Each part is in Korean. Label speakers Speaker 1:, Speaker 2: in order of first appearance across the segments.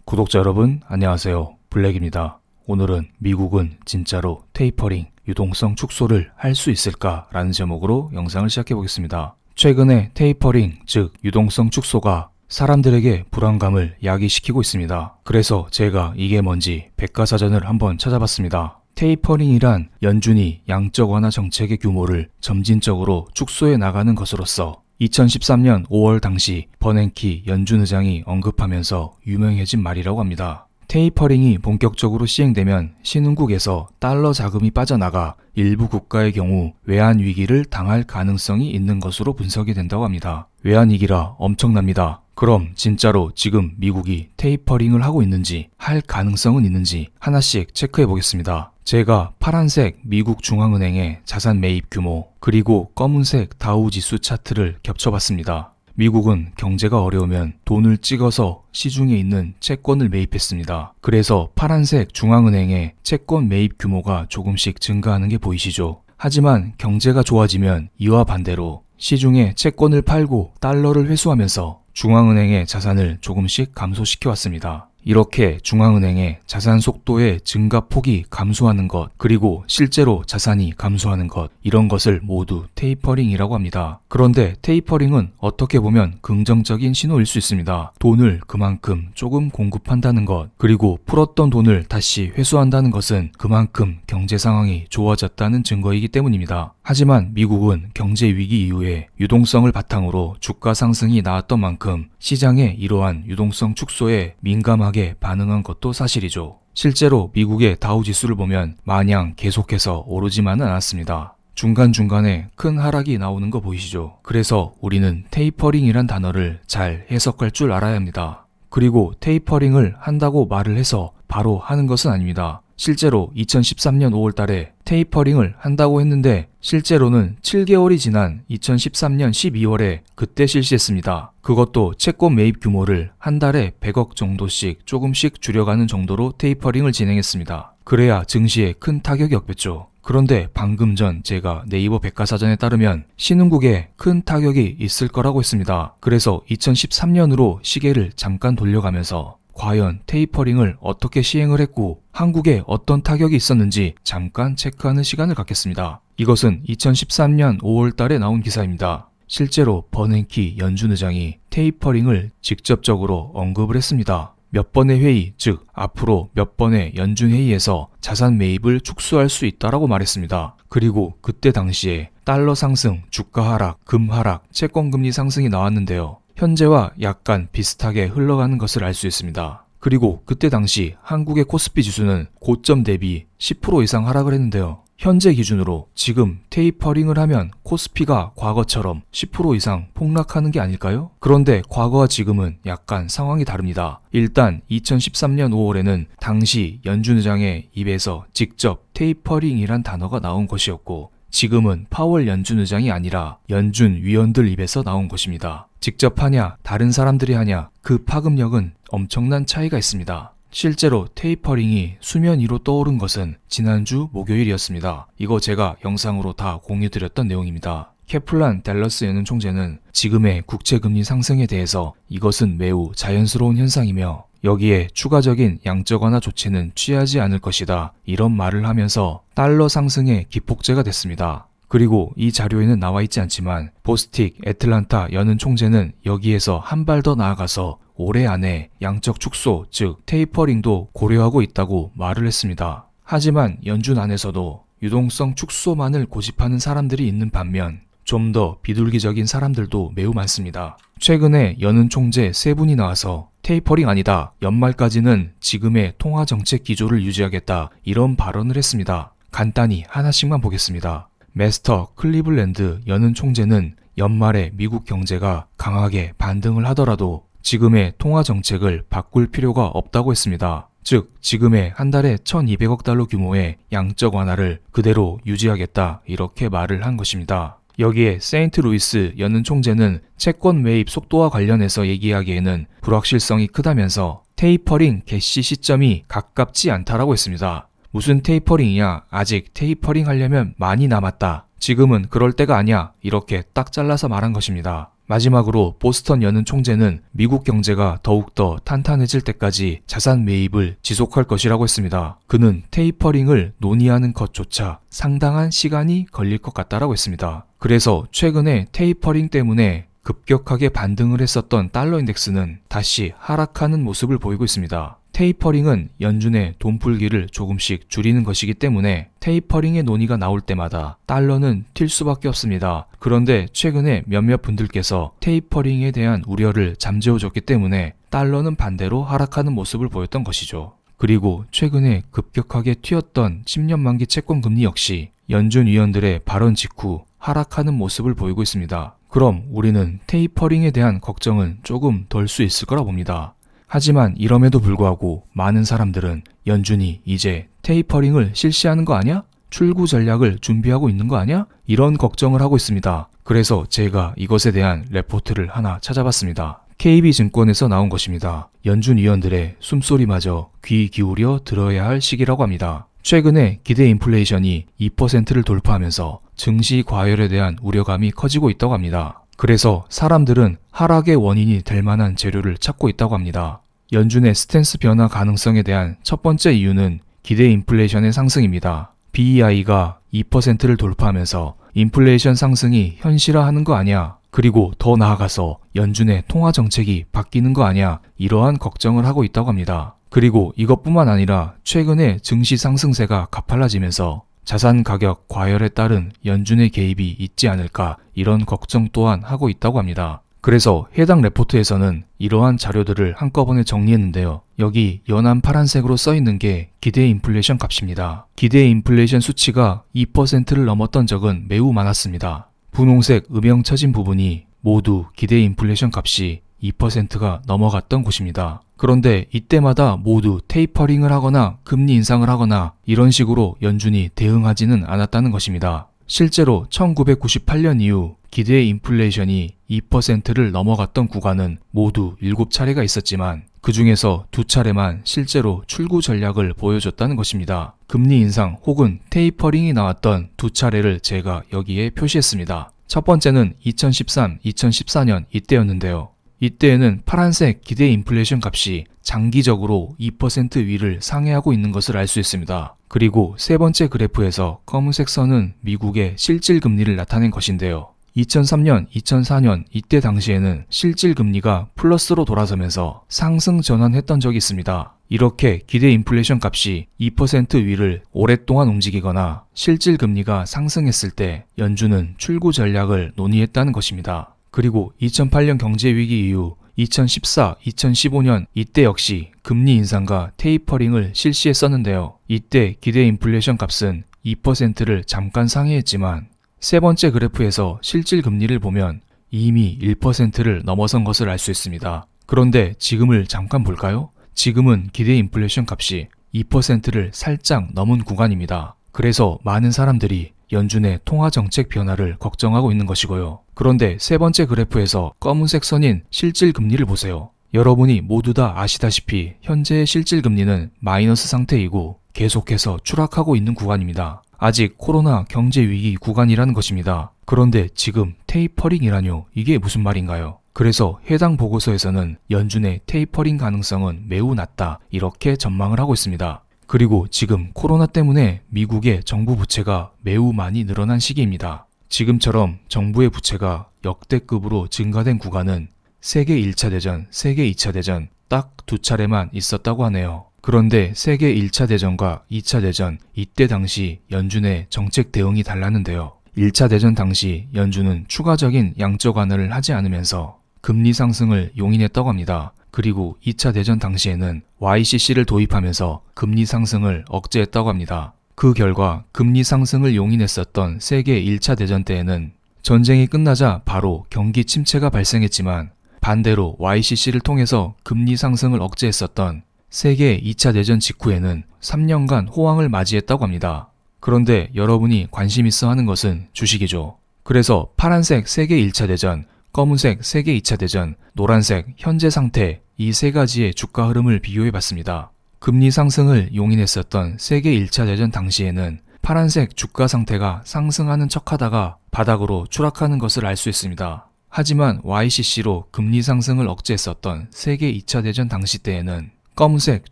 Speaker 1: 구독자 여러분 안녕하세요. 블랙입니다. 오늘은 미국은 진짜로 테이퍼링, 유동성 축소를 할 수 있을까? 라는 제목으로 영상을 시작해 보겠습니다. 최근에 테이퍼링, 즉 유동성 축소가 사람들에게 불안감을 야기시키고 있습니다. 그래서 제가 이게 뭔지 백과사전을 한번 찾아봤습니다. 테이퍼링이란 연준이 양적 완화 정책의 규모를 점진적으로 축소해 나가는 것으로서 2013년 5월 당시 버냉키 연준 의장이 언급하면서 유명해진 말이라고 합니다. 테이퍼링이 본격적으로 시행되면 신흥국에서 달러 자금이 빠져나가 일부 국가의 경우 외환 위기를 당할 가능성이 있는 것으로 분석이 된다고 합니다. 외환 위기라 엄청납니다. 그럼 진짜로 지금 미국이 테이퍼링을 하고 있는지, 할 가능성은 있는지 하나씩 체크해 보겠습니다. 제가 파란색 미국 중앙은행의 자산 매입 규모, 그리고 검은색 다우지수 차트를 겹쳐봤습니다. 미국은 경제가 어려우면 돈을 찍어서 시중에 있는 채권을 매입했습니다. 그래서 파란색 중앙은행의 채권 매입 규모가 조금씩 증가하는 게 보이시죠? 하지만 경제가 좋아지면 이와 반대로 시중에 채권을 팔고 달러를 회수하면서 중앙은행의 자산을 조금씩 감소시켜 왔습니다. 이렇게 중앙은행의 자산 속도의 증가폭이 감소하는 것, 그리고 실제로 자산이 감소하는 것, 이런 것을 모두 테이퍼링이라고 합니다. 그런데 테이퍼링은 어떻게 보면 긍정적인 신호일 수 있습니다. 돈을 그만큼 조금 공급한다는 것, 그리고 풀었던 돈을 다시 회수한다는 것은 그만큼 경제 상황이 좋아졌다는 증거이기 때문입니다. 하지만 미국은 경제 위기 이후에 유동성을 바탕으로 주가 상승이 나왔던 만큼 시장의 이러한 유동성 축소에 민감하게 반응한 것도 사실이죠. 실제로 미국의 다우지수를 보면 마냥 계속해서 오르지만은 않았습니다. 중간중간에 큰 하락이 나오는 거 보이시죠? 그래서 우리는 테이퍼링이란 단어를 잘 해석할 줄 알아야 합니다. 그리고 테이퍼링을 한다고 말을 해서 바로 하는 것은 아닙니다. 실제로 2013년 5월 달에 테이퍼링을 한다고 했는데 실제로는 7개월이 지난 2013년 12월에 그때 실시했습니다. 그것도 채권 매입 규모를 한 달에 100억 정도씩 조금씩 줄여가는 정도로 테이퍼링을 진행했습니다. 그래야 증시에 큰 타격이 없겠죠. 그런데 방금 전 제가 네이버 백과사전에 따르면 신흥국에 큰 타격이 있을 거라고 했습니다. 그래서 2013년으로 시계를 잠깐 돌려가면서 과연 테이퍼링을 어떻게 시행을 했고 한국에 어떤 타격이 있었는지 잠깐 체크하는 시간을 갖겠습니다. 이것은 2013년 5월 달에 나온 기사입니다. 실제로 버냉키 연준 의장이 테이퍼링을 직접적으로 언급을 했습니다. 몇 번의 회의, 즉 앞으로 몇 번의 연준 회의에서 자산 매입을 축소할 수 있다라고 말했습니다. 그리고 그때 당시에 달러 상승, 주가 하락, 금 하락, 채권 금리 상승이 나왔는데요. 현재와 약간 비슷하게 흘러가는 것을 알 수 있습니다. 그리고 그때 당시 한국의 코스피 지수는 고점 대비 10% 이상 하락을 했는데요. 현재 기준으로 지금 테이퍼링을 하면 코스피가 과거처럼 10% 이상 폭락하는 게 아닐까요? 그런데 과거와 지금은 약간 상황이 다릅니다. 일단 2013년 5월에는 당시 연준 의장의 입에서 직접 테이퍼링이란 단어가 나온 것이었고 지금은 파월 연준 의장이 아니라 연준 위원들 입에서 나온 것입니다. 직접 하냐, 다른 사람들이 하냐, 그 파급력은 엄청난 차이가 있습니다. 실제로 테이퍼링이 수면 위로 떠오른 것은 지난주 목요일이었습니다. 이거 제가 영상으로 다 공유드렸던 내용입니다. 캐플란 댈러스 연은 총재는 지금의 국채금리 상승에 대해서 이것은 매우 자연스러운 현상이며 여기에 추가적인 양적 완화 조치는 취하지 않을 것이다. 이런 말을 하면서 달러 상승의 기폭제가 됐습니다. 그리고 이 자료에는 나와 있지 않지만 보스틱 애틀란타 연은 총재는 여기에서 한 발 더 나아가서 올해 안에 양적 축소, 즉 테이퍼링도 고려하고 있다고 말을 했습니다. 하지만 연준 안에서도 유동성 축소만을 고집하는 사람들이 있는 반면 좀 더 비둘기적인 사람들도 매우 많습니다. 최근에 연은 총재 3분이 나와서 테이퍼링 아니다, 연말까지는 지금의 통화정책 기조를 유지하겠다, 이런 발언을 했습니다. 간단히 하나씩만 보겠습니다. 메스터 클리블랜드 연은 총재는 연말에 미국 경제가 강하게 반등을 하더라도 지금의 통화정책을 바꿀 필요가 없다고 했습니다. 즉 지금의 한 달에 1200억 달러 규모의 양적 완화를 그대로 유지하겠다, 이렇게 말을 한 것입니다. 여기에 세인트루이스 연은 총재는 채권 매입 속도와 관련해서 얘기하기에는 불확실성이 크다면서 테이퍼링 개시 시점이 가깝지 않다라고 했습니다. 무슨 테이퍼링이야, 아직 테이퍼링 하려면 많이 남았다, 지금은 그럴 때가 아니야, 이렇게 딱 잘라서 말한 것입니다. 마지막으로 보스턴 여는 총재는 미국 경제가 더욱더 탄탄해질 때까지 자산 매입을 지속할 것이라고 했습니다. 그는 테이퍼링을 논의하는 것조차 상당한 시간이 걸릴 것 같다라고 했습니다. 그래서 최근에 테이퍼링 때문에 급격하게 반등을 했었던 달러 인덱스는 다시 하락하는 모습을 보이고 있습니다. 테이퍼링은 연준의 돈풀기를 조금씩 줄이는 것이기 때문에 테이퍼링의 논의가 나올 때마다 달러는 튈 수밖에 없습니다. 그런데 최근에 몇몇 분들께서 테이퍼링에 대한 우려를 잠재워줬기 때문에 달러는 반대로 하락하는 모습을 보였던 것이죠. 그리고 최근에 급격하게 튀었던 10년 만기 채권 금리 역시 연준 위원들의 발언 직후 하락하는 모습을 보이고 있습니다. 그럼 우리는 테이퍼링에 대한 걱정은 조금 덜 수 있을 거라 봅니다. 하지만 이럼에도 불구하고 많은 사람들은 연준이 이제 테이퍼링을 실시하는 거 아니야? 출구 전략을 준비하고 있는 거 아니야? 이런 걱정을 하고 있습니다. 그래서 제가 이것에 대한 레포트를 하나 찾아봤습니다. KB증권에서 나온 것입니다. 연준 위원들의 숨소리마저 귀 기울여 들어야 할 시기라고 합니다. 최근에 기대 인플레이션이 2%를 돌파하면서 증시 과열에 대한 우려감이 커지고 있다고 합니다. 그래서 사람들은 하락의 원인이 될 만한 재료를 찾고 있다고 합니다. 연준의 스탠스 변화 가능성에 대한 첫 번째 이유는 기대 인플레이션의 상승입니다. BEI가 2%를 돌파하면서 인플레이션 상승이 현실화하는 거 아니야? 그리고 더 나아가서 연준의 통화 정책이 바뀌는 거 아니야? 이러한 걱정을 하고 있다고 합니다. 그리고 이것뿐만 아니라 최근에 증시 상승세가 가팔라지면서 자산 가격 과열에 따른 연준의 개입이 있지 않을까 이런 걱정 또한 하고 있다고 합니다. 그래서 해당 레포트에서는 이러한 자료들을 한꺼번에 정리했는데요. 여기 연한 파란색으로 써있는 게 기대 인플레이션 값입니다. 기대 인플레이션 수치가 2%를 넘었던 적은 매우 많았습니다. 분홍색 음영 쳐진 부분이 모두 기대 인플레이션 값이 2%가 넘어갔던 곳입니다. 그런데 이때마다 모두 테이퍼링을 하거나 금리 인상을 하거나 이런 식으로 연준이 대응하지는 않았다는 것입니다. 실제로 1998년 이후 기대 인플레이션이 2%를 넘어갔던 구간은 모두 7차례가 있었지만 그 중에서 2차례만 실제로 출구 전략을 보여줬다는 것입니다. 금리 인상 혹은 테이퍼링이 나왔던 2차례를 제가 여기에 표시했습니다. 첫 번째는 2013, 2014년 이때였는데요. 이때에는 파란색 기대 인플레이션 값이 장기적으로 2% 위를 상회하고 있는 것을 알 수 있습니다. 그리고 세 번째 그래프에서 검은색 선은 미국의 실질 금리를 나타낸 것인데요. 2003년, 2004년 이때 당시에는 실질 금리가 플러스로 돌아서면서 상승 전환했던 적이 있습니다. 이렇게 기대 인플레이션 값이 2% 위를 오랫동안 움직이거나 실질 금리가 상승했을 때 연준은 출구 전략을 논의했다는 것입니다. 그리고 2008년 경제위기 이후 2014, 2015년 이때 역시 금리 인상과 테이퍼링을 실시했었는데요. 이때 기대 인플레이션 값은 2%를 잠깐 상회했지만 세 번째 그래프에서 실질 금리를 보면 이미 1%를 넘어선 것을 알 수 있습니다. 그런데 지금을 잠깐 볼까요? 지금은 기대 인플레이션 값이 2%를 살짝 넘은 구간입니다. 그래서 많은 사람들이 연준의 통화정책 변화를 걱정하고 있는 것이고요. 그런데 세 번째 그래프에서 검은색 선인 실질 금리를 보세요. 여러분이 모두 다 아시다시피 현재의 실질 금리는 마이너스 상태이고 계속해서 추락하고 있는 구간입니다. 아직 코로나 경제 위기 구간이라는 것입니다. 그런데 지금 테이퍼링이라뇨? 이게 무슨 말인가요? 그래서 해당 보고서에서는 연준의 테이퍼링 가능성은 매우 낮다 이렇게 전망을 하고 있습니다. 그리고 지금 코로나 때문에 미국의 정부 부채가 매우 많이 늘어난 시기입니다. 지금처럼 정부의 부채가 역대급으로 증가된 구간은 세계 1차 대전, 세계 2차 대전 딱 2차례만 있었다고 하네요. 그런데 세계 1차 대전과 2차 대전 이때 당시 연준의 정책 대응이 달랐는데요. 1차 대전 당시 연준은 추가적인 양적 완화를 하지 않으면서 금리 상승을 용인했다고 합니다. 그리고 2차 대전 당시에는 YCC를 도입하면서 금리 상승을 억제했다고 합니다. 그 결과 금리 상승을 용인했었던 세계 1차 대전 때에는 전쟁이 끝나자 바로 경기 침체가 발생했지만 반대로 YCC를 통해서 금리 상승을 억제했었던 세계 2차 대전 직후에는 3년간 호황을 맞이했다고 합니다. 그런데 여러분이 관심 있어 하는 것은 주식이죠. 그래서 파란색 세계 1차 대전, 검은색 세계 2차 대전, 노란색 현재 상태 이 세 가지의 주가 흐름을 비교해 봤습니다. 금리 상승을 용인했었던 세계 1차 대전 당시에는 파란색 주가 상태가 상승하는 척하다가 바닥으로 추락하는 것을 알 수 있습니다. 하지만 YCC로 금리 상승을 억제했었던 세계 2차 대전 당시 때에는 검은색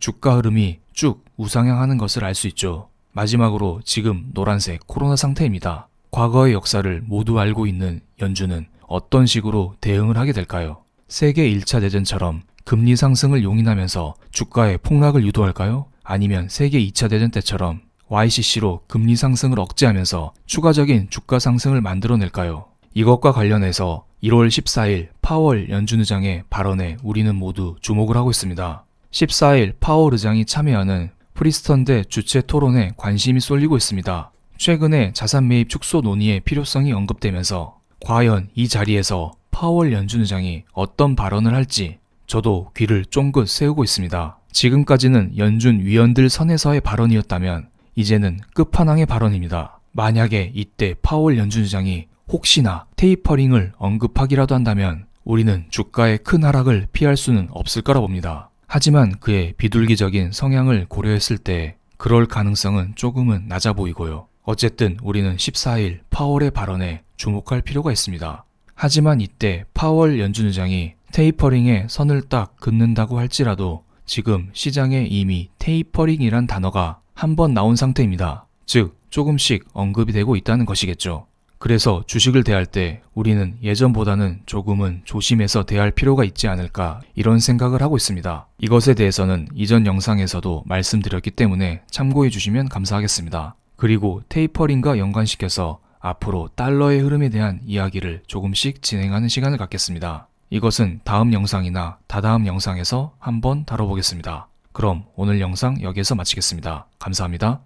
Speaker 1: 주가 흐름이 쭉 우상향하는 것을 알 수 있죠. 마지막으로 지금 노란색 코로나 상태입니다. 과거의 역사를 모두 알고 있는 연준은 어떤 식으로 대응을 하게 될까요? 세계 1차 대전처럼 금리 상승을 용인하면서 주가의 폭락을 유도할까요? 아니면 세계 2차 대전 때처럼 YCC로 금리 상승을 억제하면서 추가적인 주가 상승을 만들어낼까요? 이것과 관련해서 1월 14일 파월 연준 의장의 발언에 우리는 모두 주목을 하고 있습니다. 14일 파월 의장이 참여하는 프리스턴대 주최 토론에 관심이 쏠리고 있습니다. 최근에 자산 매입 축소 논의의 필요성이 언급되면서 과연 이 자리에서 파월 연준 의장이 어떤 발언을 할지 저도 귀를 쫑긋 세우고 있습니다. 지금까지는 연준 위원들 선에서의 발언이었다면 이제는 끝판왕의 발언입니다. 만약에 이때 파월 연준 의장이 혹시나 테이퍼링을 언급하기라도 한다면 우리는 주가의 큰 하락을 피할 수는 없을 거라 봅니다. 하지만 그의 비둘기적인 성향을 고려했을 때 그럴 가능성은 조금은 낮아 보이고요. 어쨌든 우리는 14일 파월의 발언에 주목할 필요가 있습니다. 하지만 이때 파월 연준 의장이 테이퍼링에 선을 딱 긋는다고 할지라도 지금 시장에 이미 테이퍼링이란 단어가 한 번 나온 상태입니다. 즉 조금씩 언급이 되고 있다는 것이겠죠. 그래서 주식을 대할 때 우리는 예전보다는 조금은 조심해서 대할 필요가 있지 않을까 이런 생각을 하고 있습니다. 이것에 대해서는 이전 영상에서도 말씀드렸기 때문에 참고해 주시면 감사하겠습니다. 그리고 테이퍼링과 연관시켜서 앞으로 달러의 흐름에 대한 이야기를 조금씩 진행하는 시간을 갖겠습니다. 이것은 다음 영상이나 다다음 영상에서 한번 다뤄보겠습니다. 그럼 오늘 영상 여기에서 마치겠습니다. 감사합니다.